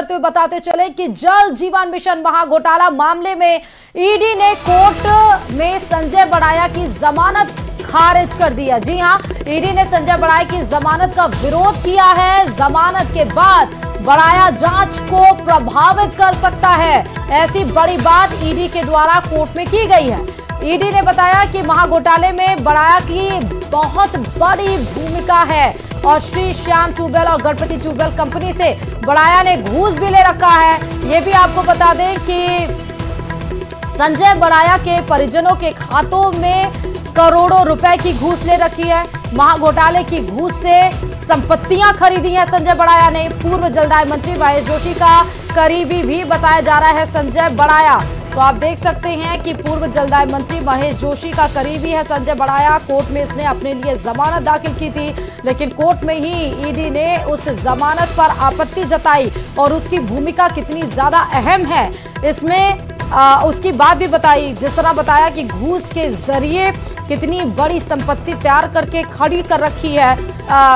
करते हुए बताते चले कि जल जीवन मिशन महाघोटाला मामले में ईडी ने कोर्ट में संजय बड़ाया की जमानत खारिज कर दिया। जी हां, ईडी ने संजय बड़ाया की जमानत का विरोध किया है। जमानत के बाद बड़ाया जांच को प्रभावित कर सकता है, ऐसी बड़ी बात ईडी के द्वारा कोर्ट में की गई है। ईडी ने बताया कि महाघोटाले में बड़ाया की बहुत बड़ी भूमिका है और श्री श्याम ट्यूबवेल और गणपति ट्यूबवेल कंपनी से बड़ाया ने घूस भी ले रखा है। ये भी आपको बता दें कि संजय बड़ाया के परिजनों के खातों में करोड़ों रुपए की घूस ले रखी है। महाघोटाले की घूस से संपत्तियां खरीदी हैं संजय बड़ाया ने। पूर्व जलदाय मंत्री महेश जोशी का करीबी भी बताया जा रहा है संजय बड़ाया। तो आप देख सकते हैं कि पूर्व जलदाय मंत्री महेश जोशी का करीबी है संजय बड़ाया। कोर्ट में इसने अपने लिए जमानत दाखिल की थी, लेकिन कोर्ट में ही ईडी ने उस जमानत पर आपत्ति जताई और उसकी भूमिका कितनी ज्यादा अहम है इसमें उसकी बात भी बताई। जिस तरह बताया कि घूस के जरिए कितनी बड़ी संपत्ति तैयार करके खड़ी कर रखी है,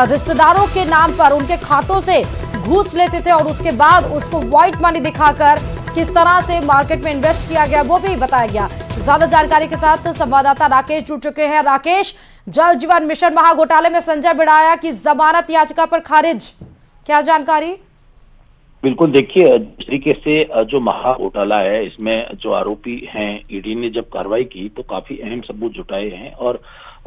रिश्तेदारों के नाम पर उनके खातों से घूस लेते थे और उसके बाद उसको व्हाइट मनी दिखाकर किस तरह से मार्केट में इन्वेस्ट किया गया वो भी बताया गया। ज्यादा जानकारी के साथ संवाददाता राकेश जुड़ चुके हैं। राकेश, जल जीवन मिशन महाघोटाले में संजय बड़ाया की जमानत याचिका पर खारिज, क्या जानकारी? बिल्कुल, देखिए जिस तरीके से जो महाघोटाला है इसमें जो आरोपी हैं, ईडी ने जब कार्रवाई की तो काफी अहम सबूत जुटाए हैं और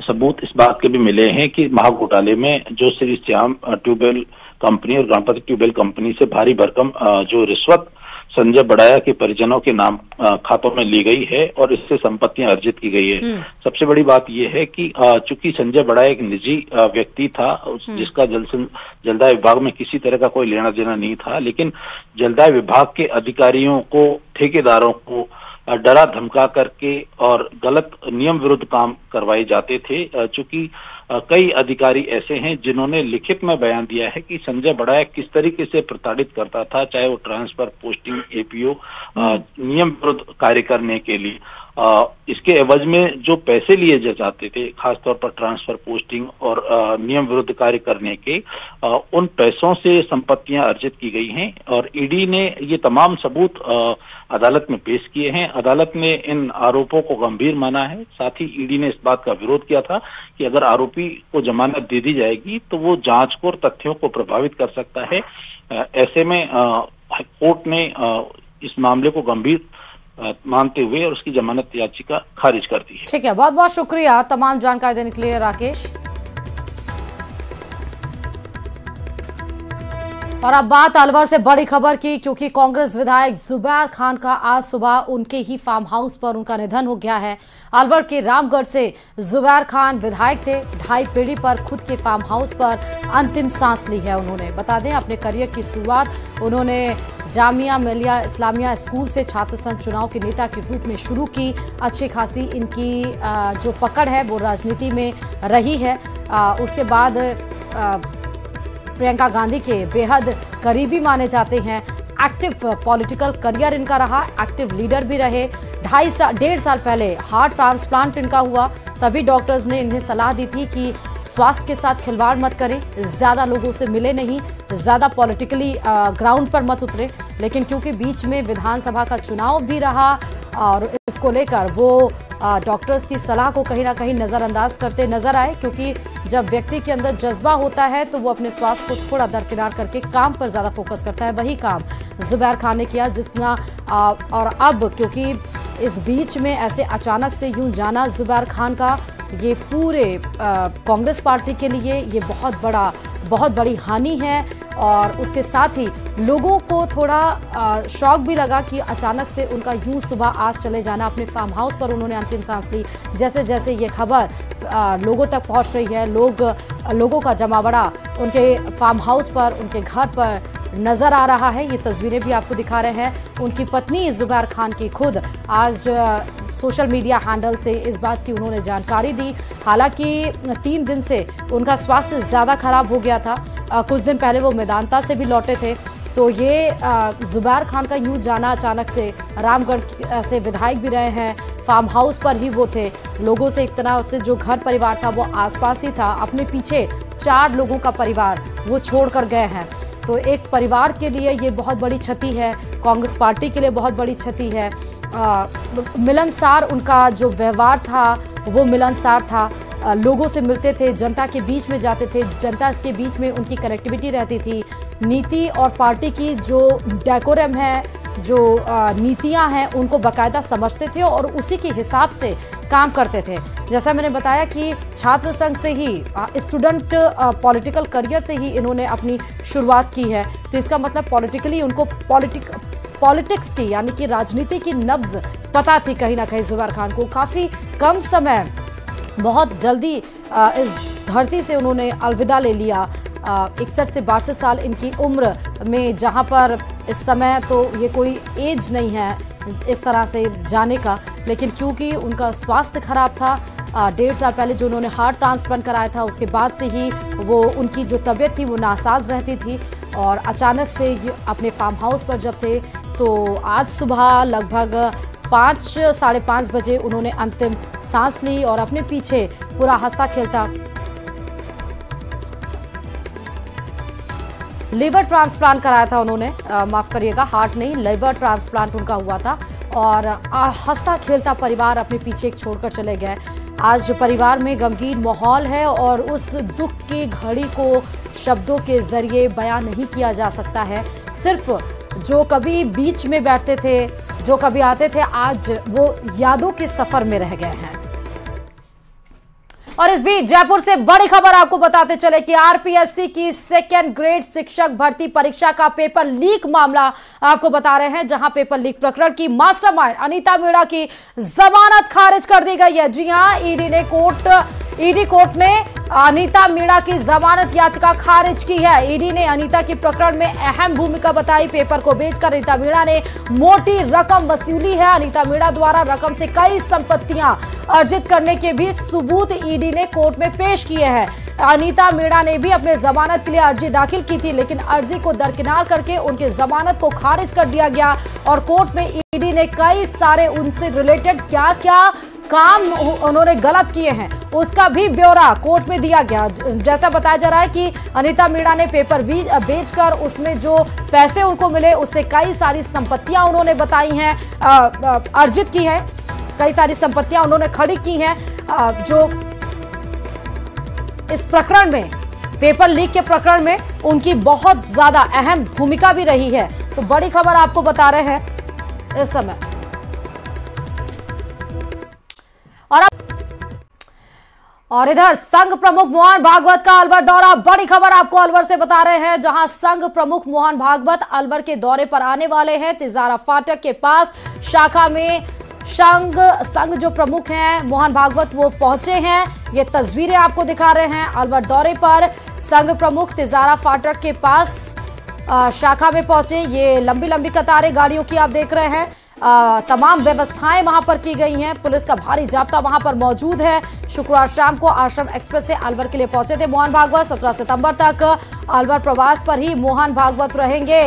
सबूत इस बात के भी मिले हैं कि महाघोटाले में जो श्री श्याम ट्यूबवेल कंपनी और गणपति ट्यूबवेल कंपनी से भारी भरकम जो रिश्वत संजय बड़ाया के परिजनों के नाम खातों में ली गई है और इससे संपत्तियां अर्जित की गई है। सबसे बड़ी बात यह है कि चूंकि संजय बड़ाया एक निजी व्यक्ति था जिसका जलदाय विभाग में किसी तरह का कोई लेना देना नहीं था, लेकिन जलदाय विभाग के अधिकारियों को, ठेकेदारों को डरा धमका करके और गलत नियम विरुद्ध काम करवाए जाते थे। चूंकि कई अधिकारी ऐसे हैं जिन्होंने लिखित में बयान दिया है कि संजय बड़ाया किस तरीके से प्रताड़ित करता था, चाहे वो ट्रांसफर, पोस्टिंग, एपीओ, नियम विरुद्ध कार्य करने के लिए। इसके एवज में जो पैसे लिए जाते थे, खासतौर पर ट्रांसफर, पोस्टिंग और नियम विरुद्ध कार्य करने के, उन पैसों से संपत्तियां अर्जित की गई हैं और ईडी ने ये तमाम सबूत अदालत में पेश किए हैं। अदालत ने इन आरोपों को गंभीर माना है। साथ ही ईडी ने इस बात का विरोध किया था कि अगर आरोपी को जमानत दे दी जाएगी तो वो जांच को और तथ्यों को प्रभावित कर सकता है। ऐसे में कोर्ट ने इस मामले को गंभीर मानते हुए और उसकी जमानत याचिका खारिज कर दी है। ठीक है, बहुत बहुत शुक्रिया तमाम जानकारी देने के लिए राकेश। और अब बात अलवर से बड़ी खबर की, क्योंकि कांग्रेस विधायक जुबैर खान का आज सुबह उनके ही फार्म हाउस पर उनका निधन हो गया है। अलवर के रामगढ़ से जुबैर खान विधायक थे। 2.5 पीढ़ी पर खुद के फार्म हाउस पर अंतिम सांस ली है उन्होंने। बता दें, अपने करियर की शुरुआत उन्होंने जामिया मिलिया इस्लामिया स्कूल से छात्र संघ चुनाव के नेता के रूप में शुरू की। अच्छी खासी इनकी जो पकड़ है वो राजनीति में रही है। उसके बाद प्रियंका गांधी के बेहद करीबी माने जाते हैं। एक्टिव पॉलिटिकल करियर इनका रहा, एक्टिव लीडर भी रहे। 1.5 साल पहले हार्ट ट्रांसप्लांट इनका हुआ, तभी डॉक्टर्स ने इन्हें सलाह दी थी कि स्वास्थ्य के साथ खिलवाड़ मत करें, ज़्यादा लोगों से मिले नहीं, ज़्यादा पॉलिटिकली ग्राउंड पर मत उतरे। लेकिन क्योंकि बीच में विधानसभा का चुनाव भी रहा और इसको लेकर वो डॉक्टर्स की सलाह को कहीं ना कहीं नज़रअंदाज करते नजर आए, क्योंकि जब व्यक्ति के अंदर जज्बा होता है तो वो अपने स्वास्थ्य को थोड़ा दरकिनार करके काम पर ज़्यादा फोकस करता है। वही काम जुबैर खान ने किया जितना और अब क्योंकि इस बीच में ऐसे अचानक से यूं जाना जुबैर खान का, ये पूरे कांग्रेस पार्टी के लिए ये बहुत बड़ी हानि है। और उसके साथ ही लोगों को थोड़ा शौक भी लगा कि अचानक से उनका यूं सुबह आज चले जाना। अपने फार्म हाउस पर उन्होंने अंतिम सांस ली। जैसे जैसे ये खबर लोगों तक पहुंच रही है, लोगों का जमावड़ा उनके फार्म हाउस पर, उनके घर पर नजर आ रहा है। ये तस्वीरें भी आपको दिखा रहे हैं। उनकी पत्नी जुबैर खान की खुद आज सोशल मीडिया हैंडल से इस बात की उन्होंने जानकारी दी। हालांकि 3 दिन से उनका स्वास्थ्य ज़्यादा खराब हो गया था। कुछ दिन पहले वो मेदांता से भी लौटे थे। तो ये जुबैर खान का यूं जाना अचानक से, रामगढ़ से विधायक भी रहे हैं, फार्म हाउस पर ही वो थे, लोगों से एक तरह से जो घर परिवार था वो आसपास ही था, अपने पीछे 4 लोगों का परिवार वो छोड़ कर गए हैं। तो एक परिवार के लिए ये बहुत बड़ी क्षति है, कांग्रेस पार्टी के लिए बहुत बड़ी क्षति है। मिलनसार उनका जो व्यवहार था वो मिलनसार था, लोगों से मिलते थे, जनता के बीच में जाते थे, जनता के बीच में उनकी कनेक्टिविटी रहती थी। नीति और पार्टी की जो डेकोरम है, जो नीतियां हैं, उनको बाकायदा समझते थे और उसी के हिसाब से काम करते थे। जैसा मैंने बताया कि छात्र संघ से ही, स्टूडेंट पॉलिटिकल करियर से ही इन्होंने अपनी शुरुआत की है। तो इसका मतलब पॉलिटिकली उनको पॉलिटिक्स की यानी कि राजनीति की नब्ज पता थी कहीं ना कहीं जुबैर खान को। काफ़ी कम समय, बहुत जल्दी इस धरती से उन्होंने अलविदा ले लिया। 61 से 62 साल इनकी उम्र में, जहां पर इस समय तो ये कोई एज नहीं है इस तरह से जाने का, लेकिन क्योंकि उनका स्वास्थ्य खराब था, 1.5 साल पहले जो उन्होंने हार्ट ट्रांसप्लांट कराया था उसके बाद से ही वो उनकी जो तबीयत थी वो नासाज रहती थी। और अचानक से अपने फार्म हाउस पर जब थे तो आज सुबह लगभग 5 साढ़े 5 बजे उन्होंने अंतिम सांस ली और अपने पीछे पूरा हंसता खेलता लीवर ट्रांसप्लांट कराया था उन्होंने, माफ करिएगा, हार्ट नहीं, लीवर ट्रांसप्लांट उनका हुआ था। और हंसता खेलता परिवार अपने पीछे छोड़कर चले गए। आज परिवार में गमगीन माहौल है और उस दुख की घड़ी को शब्दों के जरिए बयां नहीं किया जा सकता है। सिर्फ जो कभी बीच में बैठते थे, जो कभी आते थे, आज वो यादों के सफर में रह गए हैं। और इस बीच जयपुर से बड़ी खबर आपको बताते चले कि आरपीएससी की 2nd ग्रेड शिक्षक भर्ती परीक्षा का पेपर लीक मामला आपको बता रहे हैं, जहां पेपर लीक प्रकरण की मास्टरमाइंड अनीता मीणा की जमानत खारिज कर दी गई है। जी हां, ईडी कोर्ट ने अनीता मीणा की जमानत याचिका खारिज की है। ईडी ने अनीता की प्रकरण में अहम भूमिका बताई। पेपर को बेचकर अनीता मीणा ने मोटी रकम वसूली है। अनीता मीणा द्वारा रकम से कई संपत्तियां अर्जित करने के भी सबूत ईडी ने कोर्ट में पेश किए हैं। अनीता मीणा ने भी अपने जमानत के लिए अर्जी दाखिल की थी, लेकिन अर्जी को दरकिनार करके उनकी जमानत को खारिज कर दिया गया। और कोर्ट में ईडी ने कई सारे उनसे रिलेटेड क्या क्या काम उन्होंने गलत किए हैं उसका भी ब्यौरा कोर्ट में दिया गया। जैसा बताया जा रहा है कि अनीता मीणा ने पेपर बेचकर उसमें जो पैसे उनको मिले उससे कई सारी संपत्तियां उन्होंने बताई हैं, अर्जित की है, कई सारी संपत्तियां उन्होंने खड़ी की हैं, जो इस प्रकरण में, पेपर लीक के प्रकरण में उनकी बहुत ज्यादा अहम भूमिका भी रही है। तो बड़ी खबर आपको बता रहे हैं इस समय। और इधर संघ प्रमुख मोहन भागवत का अलवर दौरा, बड़ी खबर आपको अलवर से बता रहे हैं, जहां संघ प्रमुख मोहन भागवत अलवर के दौरे पर आने वाले हैं। तिजारा फाटक के पास शाखा में संघ जो प्रमुख हैं मोहन भागवत वो पहुंचे हैं। ये तस्वीरें आपको दिखा रहे हैं अलवर दौरे पर। संघ प्रमुख तिजारा फाटक के पास शाखा में पहुंचे। ये लंबी लंबी कतारें गाड़ियों की आप देख रहे हैं। तमाम व्यवस्थाएं वहां पर की गई हैं, पुलिस का भारी जाब्ता वहां पर मौजूद है। शुक्रवार शाम को आश्रम एक्सप्रेस से अलवर के लिए पहुंचे थे मोहन भागवत। 17 सितंबर तक अलवर प्रवास पर ही मोहन भागवत रहेंगे।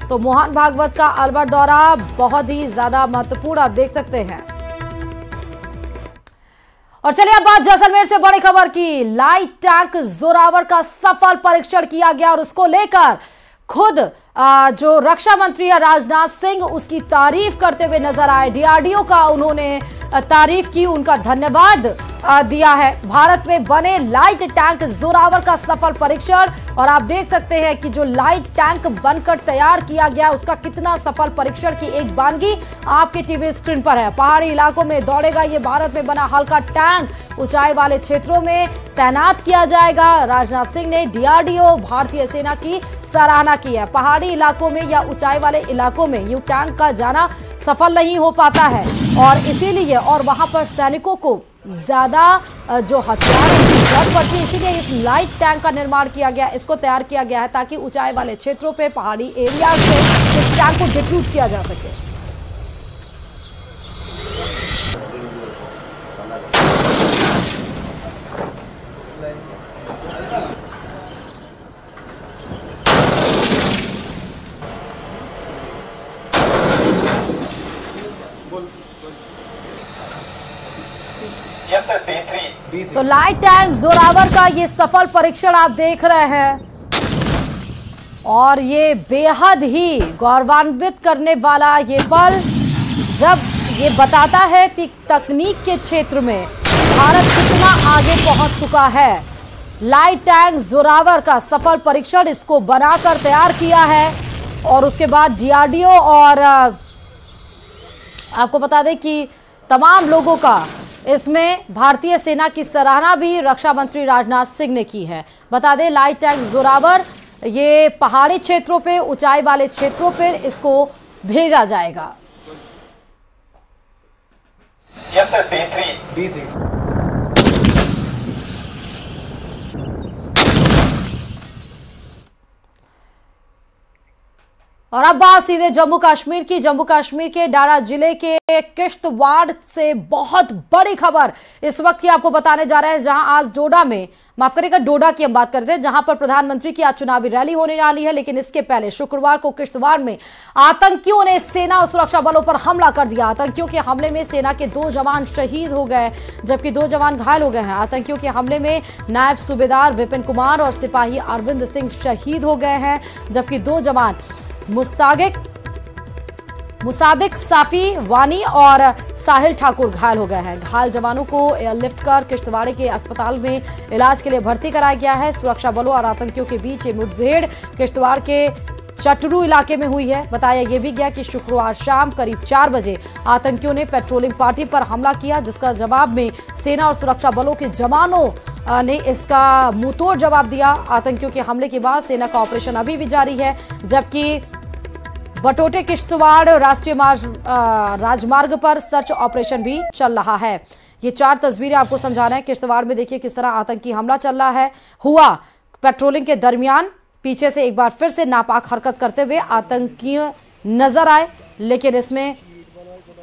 तो मोहन भागवत का अलवर दौरा बहुत ही ज्यादा महत्वपूर्ण आप देख सकते हैं। और चलिए अब बात जैसलमेर से बड़ी खबर की। लाइट टैंक जोरावर का सफल परीक्षण किया गया और उसको लेकर खुद जो रक्षा मंत्री है राजनाथ सिंह उसकी तारीफ करते हुए नजर आए। डीआरडीओ का उन्होंने तारीफ की, उनका धन्यवाद दिया है। भारत में बने लाइट टैंक जोरावर का सफल परीक्षण, और आप देख सकते हैं कि जो लाइट टैंक बनकर तैयार किया गया उसका कितना सफल परीक्षण की एक बानगी आपके टीवी स्क्रीन पर है। पहाड़ी इलाकों में दौड़ेगा ये भारत में बना हल्का टैंक, ऊंचाई वाले क्षेत्रों में तैनात किया जाएगा। राजनाथ सिंह ने डीआरडीओ भारतीय सेना की सराहना की है। पहाड़ी इलाकों में या ऊंचाई वाले इलाकों में यूं टैंक का जाना सफल नहीं हो पाता है, और इसीलिए और वहां पर सैनिकों को ज्यादा जो हथियार की जरूरत पड़ती है, इसीलिए इस लाइट टैंक का निर्माण किया गया, इसको तैयार किया गया है ताकि ऊंचाई वाले क्षेत्रों पे, पहाड़ी एरिया से इस टैंक को डिप्यूट किया जा सके। तो लाइट टैंक जोरावर का ये सफल परीक्षण आप देख रहे हैं। और ये बेहद ही गौरवान्वित करने वाला ये पल जब ये बताता है कि तकनीक के क्षेत्र में भारत कितना आगे पहुंच चुका है। लाइट टैंक जोरावर का सफल परीक्षण इसको बनाकर तैयार किया है और उसके बाद डीआरडीओ और आपको बता दें कि तमाम लोगों का इसमें भारतीय सेना की सराहना भी रक्षा मंत्री राजनाथ सिंह ने की है। बता दें लाइट टैंक जोरावर ये पहाड़ी क्षेत्रों पे, ऊंचाई वाले क्षेत्रों पे इसको भेजा जाएगा। Yes, sir, C3. D3. और अब बात सीधे जम्मू कश्मीर की। जम्मू कश्मीर के डारा जिले के किश्तवाड़ से बहुत बड़ी खबर इस वक्त की आपको बताने जा रहे हैं, जहां आज डोडा में, माफ करिएगा डोडा की हम बात करते हैं, जहां पर प्रधानमंत्री की आज चुनावी रैली होने वाली है। लेकिन इसके पहले शुक्रवार को किश्तवाड़ में आतंकियों ने सेना और सुरक्षा बलों पर हमला कर दिया। आतंकियों के हमले में सेना के 2 जवान शहीद हो गए जबकि 2 जवान घायल हो गए हैं। आतंकियों के हमले में नायब सूबेदार विपिन कुमार और सिपाही अरविंद सिंह शहीद हो गए हैं जबकि 2 जवान मुसादिक साफी वानी और साहिल ठाकुर घायल हो गए हैं। घायल जवानों को एयरलिफ्ट कर किश्तवाड़ के अस्पताल में इलाज के लिए भर्ती कराया गया है। सुरक्षा बलों और आतंकियों के बीच ये मुठभेड़ किश्तवाड़ के चटरू इलाके में हुई है। बताया यह भी गया कि शुक्रवार शाम करीब 4 बजे आतंकियों ने पेट्रोलिंग पार्टी पर हमला किया, जिसका जवाब में सेना और सुरक्षा बलों के जवानों ने इसका मुंहतोड़ जवाब दिया। आतंकियों के हमले के बाद सेना का ऑपरेशन अभी भी जारी है जबकि बटोटे किश्तवाड़ राष्ट्रीय राजमार्ग पर सर्च ऑपरेशन भी चल रहा है। ये 4 तस्वीरें आपको समझा रहे हैं। किश्तवाड़ में देखिए किस तरह आतंकी हमला चल रहा है। हुआ पेट्रोलिंग के दरमियान पीछे से एक बार फिर से नापाक हरकत करते हुए आतंकी नजर आए, लेकिन इसमें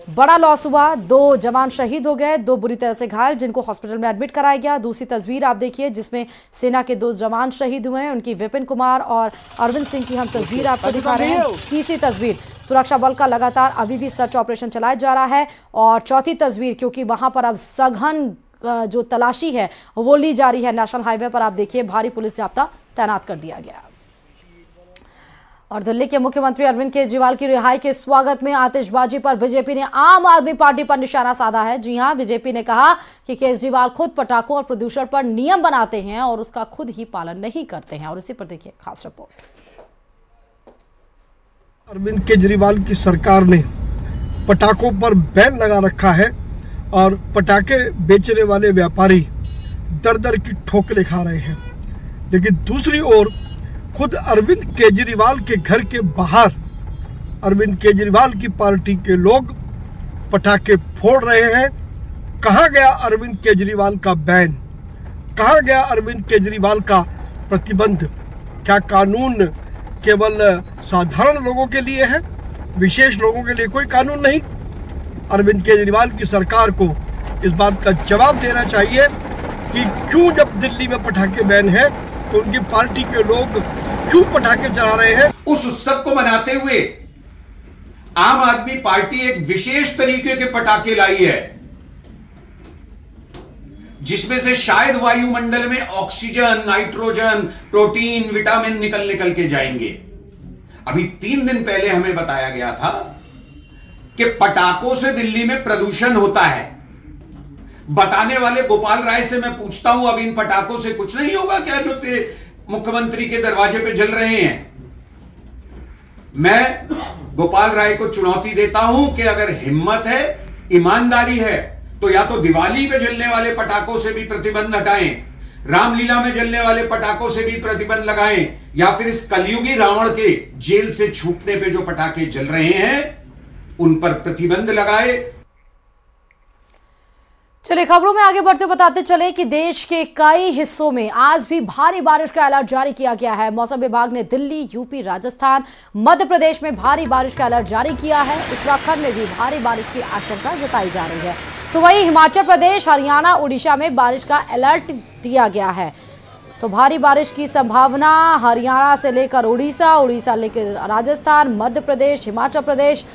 बड़ा लॉस हुआ। 2 जवान शहीद हो गए, 2 बुरी तरह से घायल जिनको हॉस्पिटल में एडमिट कराया गया। दूसरी तस्वीर आप देखिए जिसमें सेना के 2 जवान शहीद हुए हैं, उनकी विपिन कुमार और अरविंद सिंह की हम तस्वीर आपको दिखा रहे हैं। तीसरी तस्वीर सुरक्षा बल का लगातार अभी भी सर्च ऑपरेशन चलाया जा रहा है। और चौथी तस्वीर, क्योंकि वहां पर अब सघन जो तलाशी है वो ली जा रही है, नेशनल हाईवे पर आप देखिए भारी पुलिस जाब्ता तैनात कर दिया गया। और दिल्ली के मुख्यमंत्री अरविंद केजरीवाल की रिहाई के स्वागत में आतिशबाजी पर बीजेपी ने आम आदमी पार्टी पर निशाना साधा है। जी हां, बीजेपी ने कहा कि केजरीवाल खुद पटाखों और प्रदूषण पर नियम बनाते हैं और उसका खुद ही पालन नहीं करते हैं। और इसी पर देखिए खास रिपोर्ट। अरविंद केजरीवाल की सरकार ने पटाखों पर बैन लगा रखा है और पटाखे बेचने वाले व्यापारी दर दर की ठोकरें खा रहे हैं। लेकिन दूसरी ओर खुद अरविंद केजरीवाल के घर के बाहर अरविंद केजरीवाल की पार्टी के लोग पटाखे फोड़ रहे हैं। कहाँ गया अरविंद केजरीवाल का बैन? कहाँ गया अरविंद केजरीवाल का प्रतिबंध? क्या कानून केवल साधारण लोगों के लिए है, विशेष लोगों के लिए कोई कानून नहीं? अरविंद केजरीवाल की सरकार को इस बात का जवाब देना चाहिए कि क्यों जब दिल्ली में पटाखे बैन है तो उनकी पार्टी के लोग क्यों पटाखे चला रहे हैं। उस उत्सव को मनाते हुए आम आदमी पार्टी एक विशेष तरीके के पटाखे लाई है जिसमें से शायद वायुमंडल में ऑक्सीजन, नाइट्रोजन, प्रोटीन, विटामिन निकल के जाएंगे। अभी 3 दिन पहले हमें बताया गया था कि पटाखों से दिल्ली में प्रदूषण होता है। बताने वाले गोपाल राय से मैं पूछता हूं, अब इन पटाखों से कुछ नहीं होगा क्या जो मुख्यमंत्री के दरवाजे पे जल रहे हैं? मैं गोपाल राय को चुनौती देता हूं कि अगर हिम्मत है, ईमानदारी है, तो या तो दिवाली पे जलने वाले पटाखों से भी प्रतिबंध हटाएं, रामलीला में जलने वाले पटाखों से भी प्रतिबंध लगाएं, या फिर इस कलयुगी रावण के जेल से छूटने पे जो पटाखे जल रहे हैं उन पर प्रतिबंध लगाए। चलिए खबरों में आगे बढ़ते हुए बताते चले कि देश के कई हिस्सों में आज भी भारी बारिश का अलर्ट जारी किया गया है। मौसम विभाग ने दिल्ली, यूपी, राजस्थान, मध्य प्रदेश में भारी बारिश का अलर्ट जारी किया है। उत्तराखंड में भी भारी बारिश की आशंका जताई जा रही है। तो वहीं हिमाचल प्रदेश, हरियाणा, उड़ीसा में बारिश का अलर्ट दिया गया है। तो भारी बारिश की संभावना हरियाणा से लेकर उड़ीसा, उड़ीसा लेकर राजस्थान, मध्य प्रदेश, हिमाचल प्रदेश,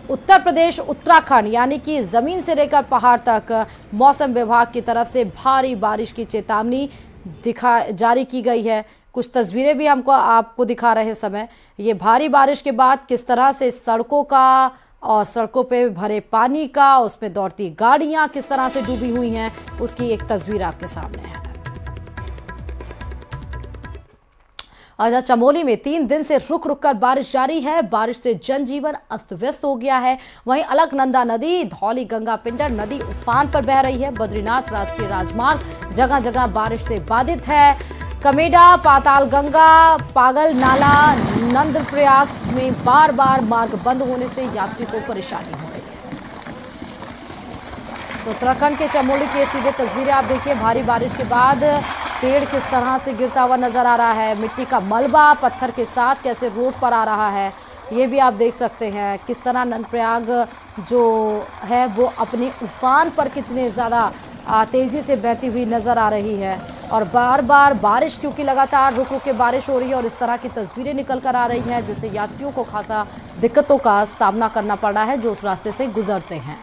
उत्तर प्रदेश, उत्तराखंड, यानी कि जमीन से लेकर पहाड़ तक मौसम विभाग की तरफ से भारी बारिश की चेतावनी जारी की गई है। कुछ तस्वीरें भी हमको आपको दिखा रहे समय, ये भारी बारिश के बाद किस तरह से सड़कों का और सड़कों पे भरे पानी का, उसमें दौड़ती गाड़ियां किस तरह से डूबी हुई हैं, उसकी एक तस्वीर आपके सामने है। और चमोली में 3 दिन से रुक रुक कर बारिश जारी है। बारिश से जनजीवन अस्त व्यस्त हो गया है। वहीं अलकनंदा नदी, धौली गंगा पिंडर नदी उफान पर बह रही है। बद्रीनाथ राष्ट्रीय राजमार्ग जगह जगह बारिश से बाधित है। कमेडा, पाताल गंगा, पागल नाला, नंदप्रयाग में बार बार मार्ग बंद होने से यात्री को परेशानी हो रही है। तो उत्तराखंड के चमोली की सीधे तस्वीरें आप देखिए। भारी बारिश के बाद पेड़ किस तरह से गिरता हुआ नजर आ रहा है। मिट्टी का मलबा पत्थर के साथ कैसे रोड पर आ रहा है, ये भी आप देख सकते हैं। किस तरह नंदप्रयाग जो है वो अपने उफान पर कितने ज़्यादा तेज़ी से बहती हुई नज़र आ रही है। और बार बार बारिश, क्योंकि लगातार रुक रुक के बारिश हो रही है और इस तरह की तस्वीरें निकल कर आ रही हैं, जिससे यात्रियों को खासा दिक्कतों का सामना करना पड़ रहा है जो उस रास्ते से गुजरते हैं।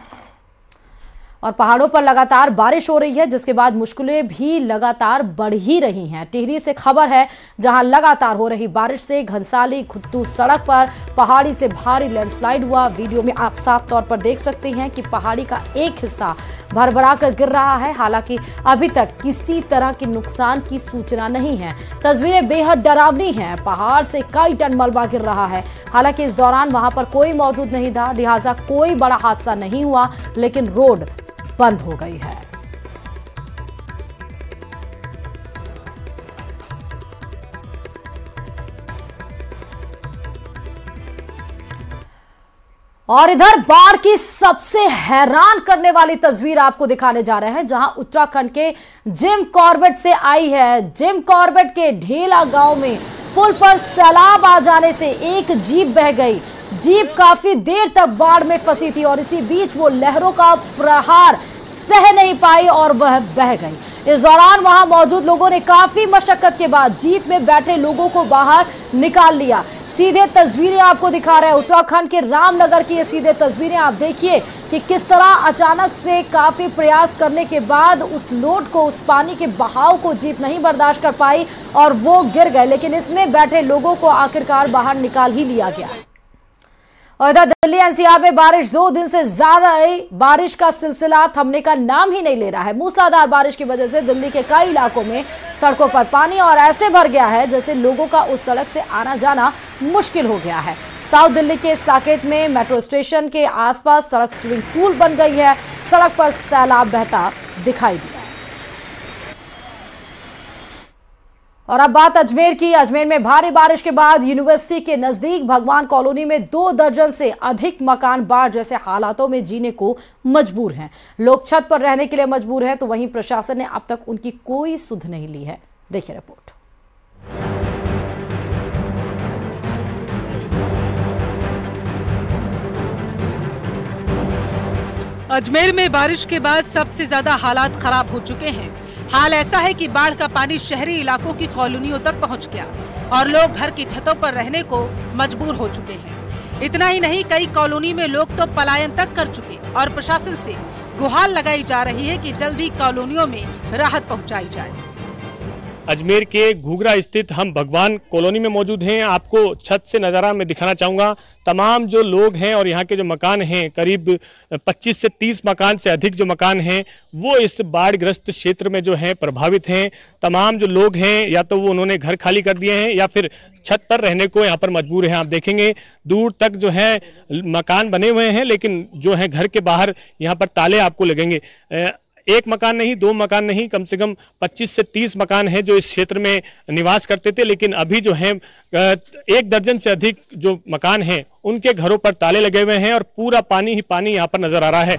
और पहाड़ों पर लगातार बारिश हो रही है, जिसके बाद मुश्किलें भी लगातार बढ़ ही रही हैं। टिहरी से खबर है, जहां लगातार हो रही बारिश से घनसाली खुद्दू सड़क पर पहाड़ी से भारी लैंडस्लाइड हुआ। वीडियो में आप साफ तौर पर देख सकते हैं कि पहाड़ी का एक हिस्सा भरभरा कर गिर रहा है। हालांकि अभी तक किसी तरह के नुकसान की सूचना नहीं है। तस्वीरें बेहद डरावनी हैं। पहाड़ से कई टन मलबा गिर रहा है। हालांकि इस दौरान वहां पर कोई मौजूद नहीं था, लिहाजा कोई बड़ा हादसा नहीं हुआ, लेकिन रोड बंद हो गई है। और इधर बाढ़ की सबसे हैरान करने वाली तस्वीर आपको दिखाने जा रहे हैं, जहां उत्तराखंड के जिम कॉर्बेट से आई है। जिम कॉर्बेट के ढेला गांव में पुल पर सैलाब आ जाने से एक जीप बह गई। जीप काफी देर तक बाढ़ में फंसी थी और इसी बीच वो लहरों का प्रहार सह नहीं पाई और वह बह गई। इस दौरान वहां मौजूद लोगों ने काफी मशक्कत के बाद जीप में बैठे लोगों को बाहर निकाल लिया। सीधे तस्वीरें आपको दिखा रहे हैं उत्तराखंड के रामनगर की। ये सीधे तस्वीरें आप देखिए कि किस तरह अचानक से काफी प्रयास करने के बाद उस लोड को, उस पानी के बहाव को जीप नहीं बर्दाश्त कर पाई और वो गिर गए। लेकिन इसमें बैठे लोगों को आखिरकार बाहर निकाल ही लिया गया। और इधर दिल्ली एनसीआर में बारिश 2 दिन से ज्यादा है। बारिश का सिलसिला थमने का नाम ही नहीं ले रहा है। मूसलाधार बारिश की वजह से दिल्ली के कई इलाकों में सड़कों पर पानी और ऐसे भर गया है जैसे लोगों का उस सड़क से आना जाना मुश्किल हो गया है। साउथ दिल्ली के साकेत में मेट्रो स्टेशन के आसपास सड़क स्विमिंग पूल बन गई है। सड़क पर सैलाब बहता दिखाई दिया। और अब बात अजमेर की। अजमेर में भारी बारिश के बाद यूनिवर्सिटी के नजदीक भगवान कॉलोनी में 2 दर्जन से अधिक मकान बाढ़ जैसे हालातों में जीने को मजबूर हैं। लोग छत पर रहने के लिए मजबूर हैं, तो वहीं प्रशासन ने अब तक उनकी कोई सुध नहीं ली है। देखिए रिपोर्ट। अजमेर में बारिश के बाद सबसे ज्यादा हालात खराब हो चुके हैं। हाल ऐसा है कि बाढ़ का पानी शहरी इलाकों की कॉलोनियों तक पहुंच गया और लोग घर की छतों पर रहने को मजबूर हो चुके हैं। इतना ही नहीं, कई कॉलोनी में लोग तो पलायन तक कर चुके और प्रशासन से गुहार लगाई जा रही है कि जल्दी कॉलोनियों में राहत पहुंचाई जाए। अजमेर के घूघरा स्थित हम भगवान कॉलोनी में मौजूद हैं। आपको छत से नज़ारा मैं दिखाना चाहूँगा। तमाम जो लोग हैं और यहाँ के जो मकान हैं, करीब 25 से 30 मकान से अधिक जो मकान हैं वो इस बाढ़ग्रस्त क्षेत्र में जो हैं प्रभावित हैं। तमाम जो लोग हैं या तो वो उन्होंने घर खाली कर दिए हैं या फिर छत पर रहने को यहाँ पर मजबूर हैं। आप देखेंगे दूर तक जो है मकान बने हुए हैं, लेकिन जो है घर के बाहर यहाँ पर ताले आपको लगेंगे। एक मकान नहीं, 2 मकान नहीं, कम से कम 25 से 30 मकान हैं जो इस क्षेत्र में निवास करते थे। लेकिन अभी जो है 1 दर्जन से अधिक जो मकान हैं उनके घरों पर ताले लगे हुए हैं और पूरा पानी ही पानी यहाँ पर नजर आ रहा है।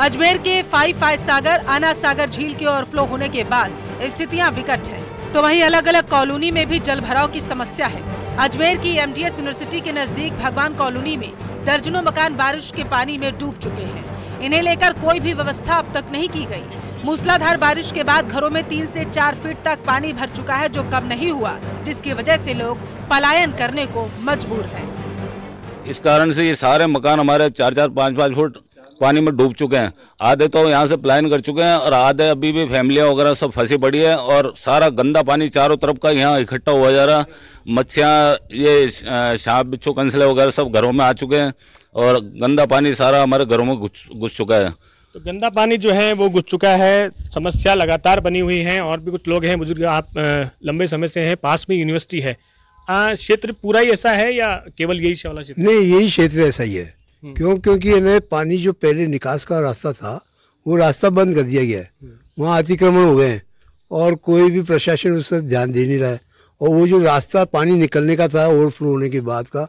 अजमेर के 5 सागर आना सागर झील के ओवरफ्लो होने के बाद स्थितियां विकट है, तो वहीं अलग अलग कॉलोनी में भी जल भराव की समस्या है। अजमेर की MDS यूनिवर्सिटी के नजदीक भगवान कॉलोनी में दर्जनों मकान बारिश के पानी में डूब चुके हैं। इन्हें लेकर कोई भी व्यवस्था अब तक नहीं की गई। मूसलाधार बारिश के बाद घरों में 3 से 4 फीट तक पानी भर चुका है, जो कम नहीं हुआ, जिसकी वजह से लोग पलायन करने को मजबूर हैं। इस कारण से ये सारे मकान हमारे 4-4, 5-5 फुट पानी में डूब चुके हैं। आधे तो यहाँ से पलायन कर चुके हैं और आधे अभी भी फैमिलियाँ वगैरह सब फंसी पड़ी है और सारा गंदा पानी चारों तरफ का यहाँ इकट्ठा हुआ जा रहा। मच्छियाँ, ये सांप बिच्छू कंसले वगैरह सब घरों में आ चुके हैं और गंदा पानी सारा हमारे घरों में घुस चुका है। तो गंदा पानी जो है वो घुस चुका है, समस्या लगातार बनी हुई है। और भी कुछ लोग हैं बुजुर्ग, आप लंबे समय से हैं, पास में यूनिवर्सिटी है, क्षेत्र पूरा ही ऐसा है या केवल यही वाला क्षेत्र? नहीं, यही क्षेत्र ऐसा ही है। क्योंकि इन्हें पानी जो पहले निकास का रास्ता था वो रास्ता बंद कर दिया गया है, वहाँ अतिक्रमण हो गए हैं और कोई भी प्रशासन उस पर ध्यान दे नहीं रहा है। और वो जो रास्ता पानी निकलने का था ओवरफ्लो होने के बाद का,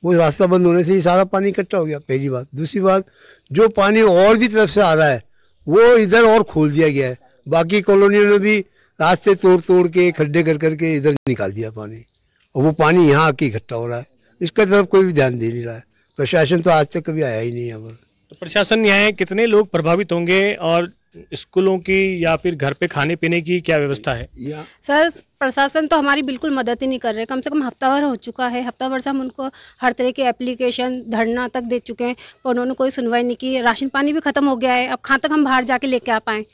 वो रास्ता बंद होने से ही सारा पानी इकट्ठा हो गया, पहली बात। दूसरी बात, जो पानी और भी तरफ से आ रहा है वो इधर और खोल दिया गया है। बाकी कॉलोनियों ने भी रास्ते तोड़ के खड्डे कर करके इधर निकाल दिया पानी, और वो पानी यहाँ आके इकट्ठा हो रहा है। इसका तरफ कोई भी ध्यान दे नहीं रहा है। प्रशासन तो आज तक कभी आया ही नहीं यहाँ पर। तो प्रशासन यहाँ कितने लोग प्रभावित होंगे और स्कूलों की या फिर घर पे खाने पीने की क्या व्यवस्था है? सर, प्रशासन तो हमारी बिल्कुल मदद ही नहीं कर रहे। कम से कम हफ्ता भर हो चुका है, हफ्ता भर से हम उनको हर तरह के एप्लीकेशन, धरना तक दे चुके हैं पर उन्होंने कोई सुनवाई नहीं की। राशन पानी भी खत्म हो गया है, अब कहाँ तक हम बाहर जाके लेके आ पाएँ।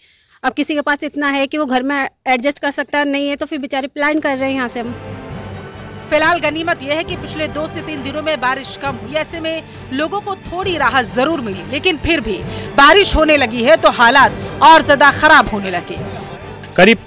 अब किसी के पास इतना है कि वो घर में एडजस्ट कर सकता है, नहीं है तो फिर बेचारे प्लान कर रहे हैं यहाँ से हम। फिलहाल गनीमत यह है कि पिछले 2 से 3 दिनों में बारिश कम हुई, ऐसे में लोगों को थोड़ी राहत जरूर मिली, लेकिन फिर भी बारिश होने लगी है तो हालात और ज्यादा खराब होने लगे। करीब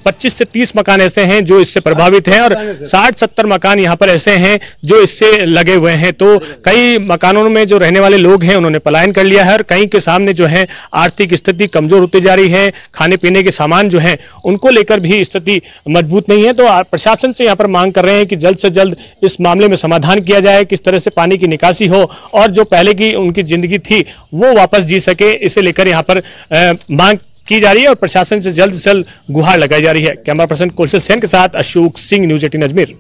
25 से 30 मकान ऐसे हैं जो इससे प्रभावित हैं और 60-70 मकान यहाँ पर ऐसे हैं जो इससे लगे हुए हैं। तो कई मकानों में जो रहने वाले लोग हैं उन्होंने पलायन कर लिया है और कई के सामने जो है आर्थिक स्थिति कमजोर होती जा रही है। खाने पीने के सामान जो है उनको लेकर भी स्थिति मजबूत नहीं है। तो प्रशासन से यहाँ पर मांग कर रहे हैं कि जल्द से जल्द इस मामले में समाधान किया जाए, किस तरह से पानी की निकासी हो और जो पहले की उनकी जिंदगी थी वो वापस जी सके, इसे लेकर यहाँ पर मांग की जा रही है और प्रशासन से जल्द गुहार लगाई जा रही है। कैमरा पर्सन कौशल सेन के साथ अशोक सिंह, न्यूज़ 18 अजमेर।